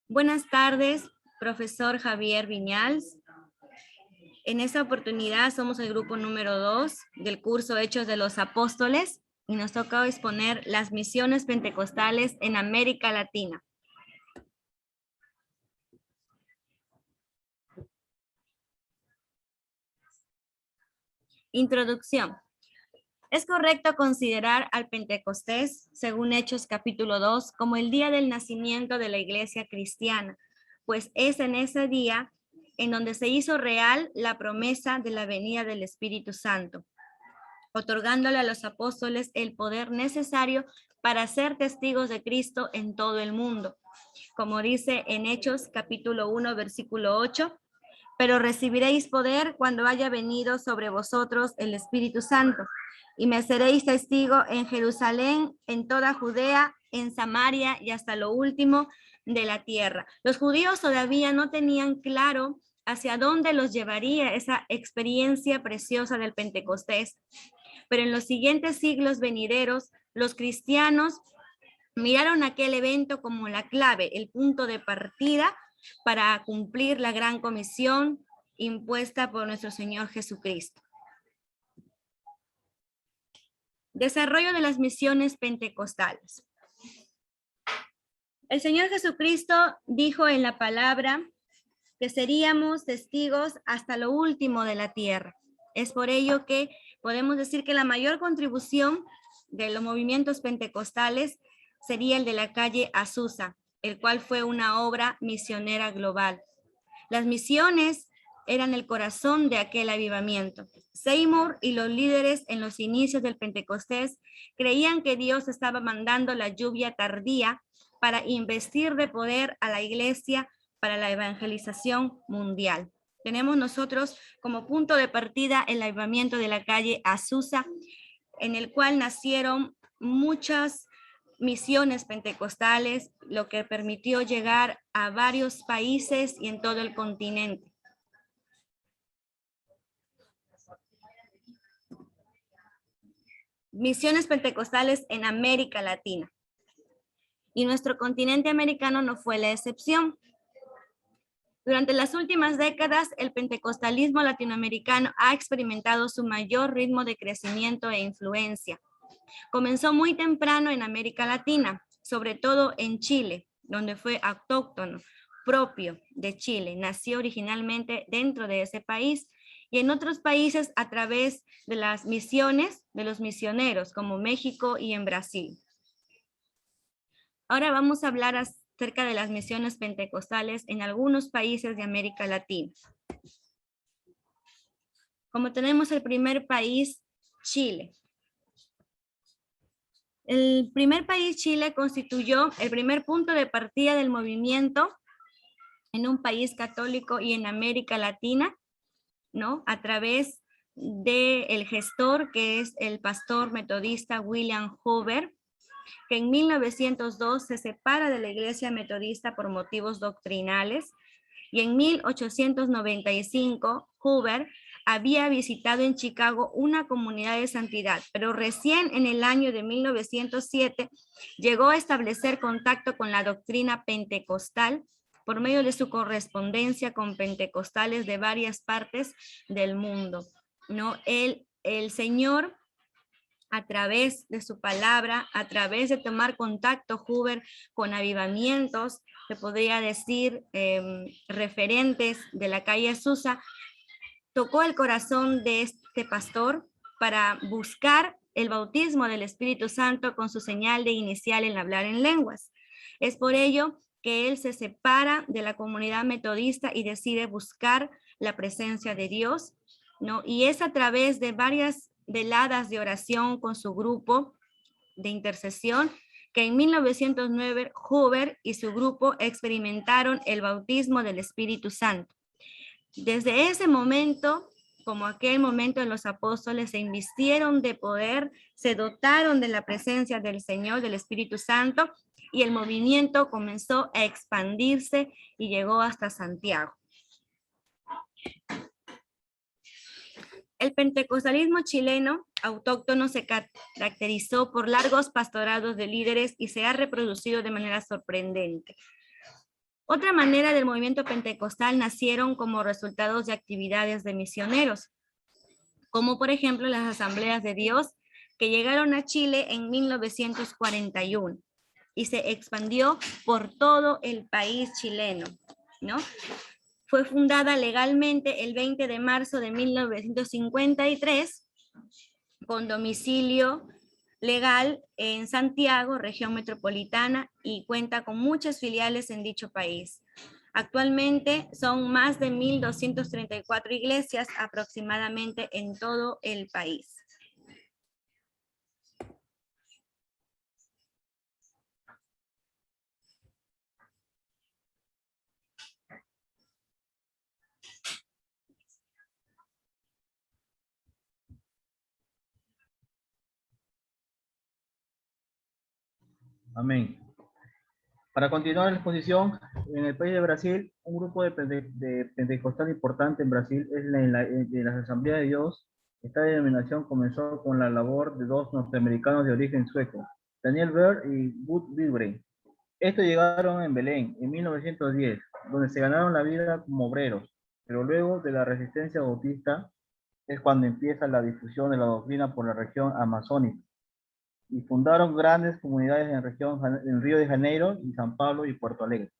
Buenas tardes, profesor Javier Viñals. En esta oportunidad somos el grupo número 2 del curso Hechos de los Apóstoles y nos toca exponer las misiones pentecostales en América Latina. Introducción. Es correcto considerar al Pentecostés, según Hechos capítulo 2, como el día del nacimiento de la iglesia cristiana, pues es en ese día en donde se hizo real la promesa de la venida del Espíritu Santo, otorgándole a los apóstoles el poder necesario para ser testigos de Cristo en todo el mundo. Como dice en Hechos capítulo 1, versículo 8, pero recibiréis poder cuando haya venido sobre vosotros el Espíritu Santo, y me seréis testigo en Jerusalén, en toda Judea, en Samaria y hasta lo último de la tierra. Los judíos todavía no tenían claro hacia dónde los llevaría esa experiencia preciosa del Pentecostés, pero en los siguientes siglos venideros, los cristianos miraron aquel evento como la clave, el punto de partida para cumplir la gran comisión impuesta por nuestro Señor Jesucristo. Desarrollo de las misiones pentecostales. El Señor Jesucristo dijo en la palabra que seríamos testigos hasta lo último de la tierra. Es por ello que podemos decir que la mayor contribución de los movimientos pentecostales sería el de la calle Azusa, el cual fue una obra misionera global. Las misiones eran el corazón de aquel avivamiento. Seymour y los líderes en los inicios del Pentecostés creían que Dios estaba mandando la lluvia tardía para investir de poder a la iglesia para la evangelización mundial. Tenemos nosotros como punto de partida el avivamiento de la calle Azusa, en el cual nacieron muchas misiones pentecostales, lo que permitió llegar a varios países y en todo el continente. Misiones pentecostales en América Latina. Y nuestro continente americano no fue la excepción. Durante las últimas décadas, el pentecostalismo latinoamericano ha experimentado su mayor ritmo de crecimiento e influencia. Comenzó muy temprano en América Latina, sobre todo en Chile, donde fue autóctono, propio de Chile. Nació originalmente dentro de ese país y en otros países a través de las misiones de los misioneros, como México y en Brasil. Ahora vamos a hablar acerca de las misiones pentecostales en algunos países de América Latina. Como tenemos el primer país, Chile. El primer país, Chile, constituyó el primer punto de partida del movimiento en un país católico y en América Latina, ¿no? A través del gestor que es el pastor metodista William Hoover, que en 1902 se separa de la iglesia metodista por motivos doctrinales, y en 1895 Hoover había visitado en Chicago una comunidad de santidad, pero recién en el año de 1907 llegó a establecer contacto con la doctrina pentecostal por medio de su correspondencia con pentecostales de varias partes del mundo, ¿no? El Señor, a través de su palabra, a través de tomar contacto Hoover con avivamientos, se podría decir referentes de la calle Azusa, tocó el corazón de este pastor para buscar el bautismo del Espíritu Santo con su señal de inicial en hablar en lenguas. Es por ello que él se separa de la comunidad metodista y decide buscar la presencia de Dios, ¿no? Y es a través de varias veladas de oración con su grupo de intercesión que en 1909 Hoover y su grupo experimentaron el bautismo del Espíritu Santo. Desde ese momento, como aquel momento de los apóstoles, se invistieron de poder, se dotaron de la presencia del Señor, del Espíritu Santo, y el movimiento comenzó a expandirse y llegó hasta Santiago. El pentecostalismo chileno autóctono se caracterizó por largos pastorados de líderes y se ha reproducido de manera sorprendente. Otra manera del movimiento pentecostal nacieron como resultados de actividades de misioneros, como por ejemplo las asambleas de Dios que llegaron a Chile en 1941 y se expandió por todo el país chileno, ¿no? Fue fundada legalmente el 20 de marzo de 1953 con domicilio legal en Santiago, región metropolitana, y cuenta con muchas filiales en dicho país. Actualmente son más de 1.234 iglesias aproximadamente en todo el país. Amén. Para continuar la exposición, en el país de Brasil, un grupo de pentecostal importante en Brasil es de las Asambleas de Dios. Esta denominación comenzó con la labor de dos norteamericanos de origen sueco, Daniel Berg y Bud Wilbrey. Estos llegaron en Belén en 1910, donde se ganaron la vida como obreros, pero luego de la resistencia bautista es cuando empieza la difusión de la doctrina por la región amazónica y fundaron grandes comunidades en la región en Río de Janeiro, y San Pablo y Puerto Alegre.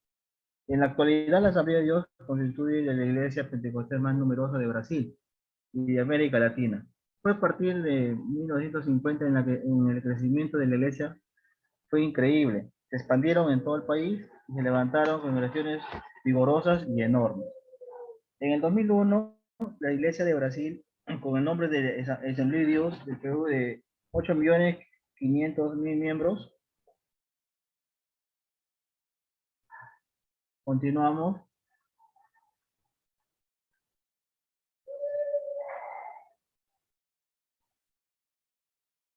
En la actualidad, la Asamblea de Dios constituye la iglesia pentecostal más numerosa de Brasil y de América Latina. Fue a partir de 1950 en el crecimiento de la iglesia fue increíble. Se expandieron en todo el país y se levantaron congregaciones vigorosas y enormes. En el 2001, la iglesia de Brasil, con el nombre de Asamblea de Dios del Perú de 8.500.000 miembros, continuamos.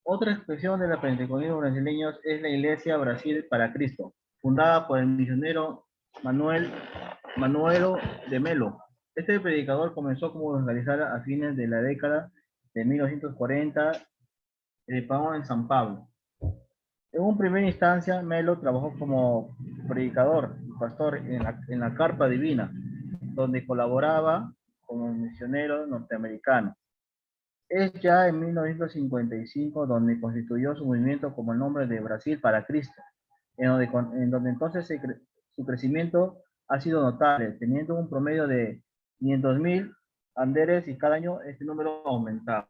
Otra expresión de la pentecostalismo brasileños es la Iglesia Brasil para Cristo, fundada por el misionero Manuelo de Melo. Este predicador comenzó como evangelizar a fines de la década de 1940 en Pavón, en San Pablo. En una primera instancia, Melo trabajó como predicador y pastor en la Carpa Divina, donde colaboraba como misionero norteamericano. Es ya en 1955 donde constituyó su movimiento como el nombre de Brasil para Cristo, en donde entonces su crecimiento ha sido notable, teniendo un promedio de 500.000 anderes y cada año este número aumentaba.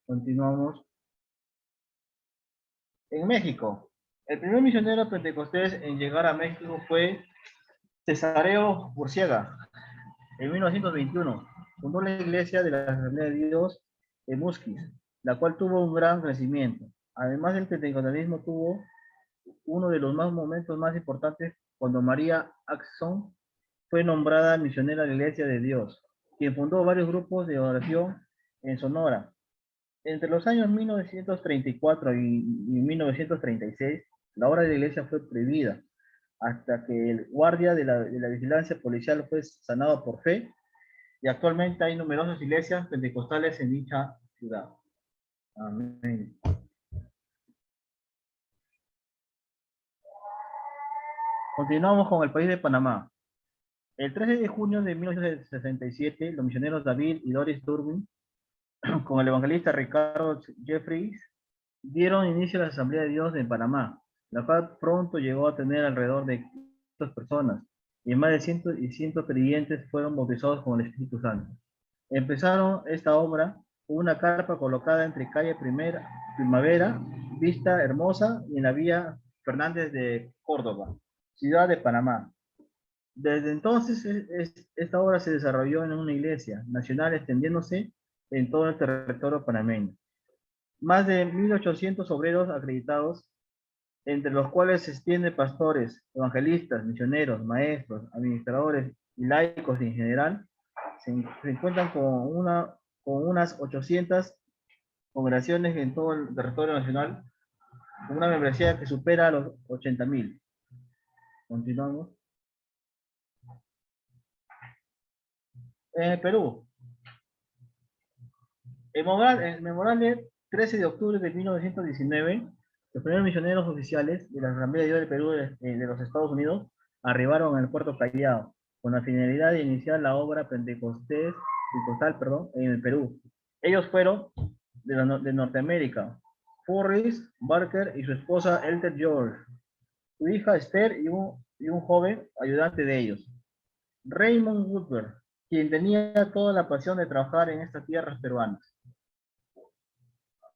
Continuamos. En México, el primer misionero pentecostés en llegar a México fue Cesareo Burciaga, en 1921. Fundó la iglesia de la Asamblea de Dios en Musquis, la cual tuvo un gran crecimiento. Además, el pentecostalismo tuvo uno de los momentos más importantes cuando María Axson fue nombrada misionera de la Iglesia de Dios, quien fundó varios grupos de oración en Sonora. Entre los años 1934 y 1936, la obra de la iglesia fue prohibida, hasta que el guardia de la vigilancia policial fue sanado por fe, y actualmente hay numerosas iglesias pentecostales en dicha ciudad. Amén. Continuamos con el país de Panamá. El 13 de junio de 1967, los misioneros David y Doris Durbin, con el evangelista Ricardo Jeffries, dieron inicio a la Asamblea de Dios en Panamá, la cual pronto llegó a tener alrededor de 500 personas, y más de 100 creyentes fueron bautizados con el Espíritu Santo. Empezaron esta obra con una carpa colocada entre calle Primavera, Vista Hermosa, y en la vía Fernández de Córdoba, ciudad de Panamá. Desde entonces, esta obra se desarrolló en una iglesia nacional extendiéndose en todo el territorio panameño. Más de 1.800 obreros acreditados, entre los cuales se extienden pastores, evangelistas, misioneros, maestros, administradores y laicos en general, se encuentran con unas 800 congregaciones en todo el territorio nacional, con una membresía que supera los 80.000. Continuamos. En el Perú, el memorable 13 de octubre de 1919, Los primeros misioneros oficiales de la Asamblea de Dios del Perú de los Estados Unidos arribaron al puerto Callao con la finalidad de iniciar la obra pentecostal, en el Perú. Ellos fueron de Norteamérica, Forrest Barker y su esposa Elder George, su hija Esther y un joven ayudante de ellos, Raymond Woodward, quien tenía toda la pasión de trabajar en estas tierras peruanas.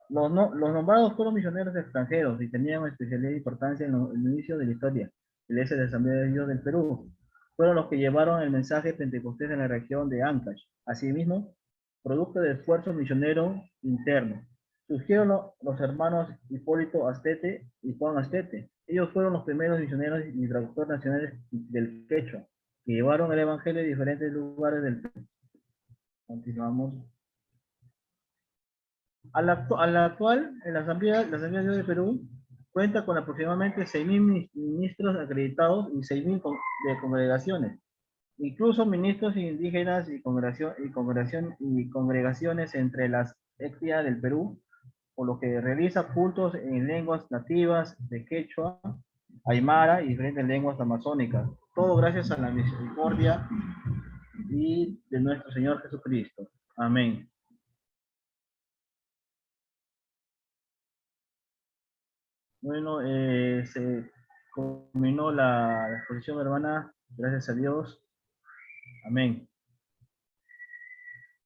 Los nombrados fueron misioneros extranjeros y tenían especialidad e importancia en el inicio de la historia. La Iglesia de la Asamblea de Dios del Perú fueron los que llevaron el mensaje pentecostés en la región de Ancash. Asimismo, producto de esfuerzos misioneros internos, surgieron los hermanos Hipólito Astete y Juan Astete. Ellos fueron los primeros misioneros y traductores nacionales del quechua, que llevaron el evangelio a diferentes lugares del Perú. Continuamos. A la actual, la Asamblea de Dios de Perú cuenta con aproximadamente 6.000 ministros acreditados y 6.000 de congregaciones, incluso ministros indígenas y congregaciones entre las etnias del Perú, por lo que realiza cultos en lenguas nativas de quechua, aymara y diferentes lenguas amazónicas. Todo gracias a la misericordia y de nuestro Señor Jesucristo. Amén. Bueno, se culminó la exposición, hermana. Gracias a Dios. Amén.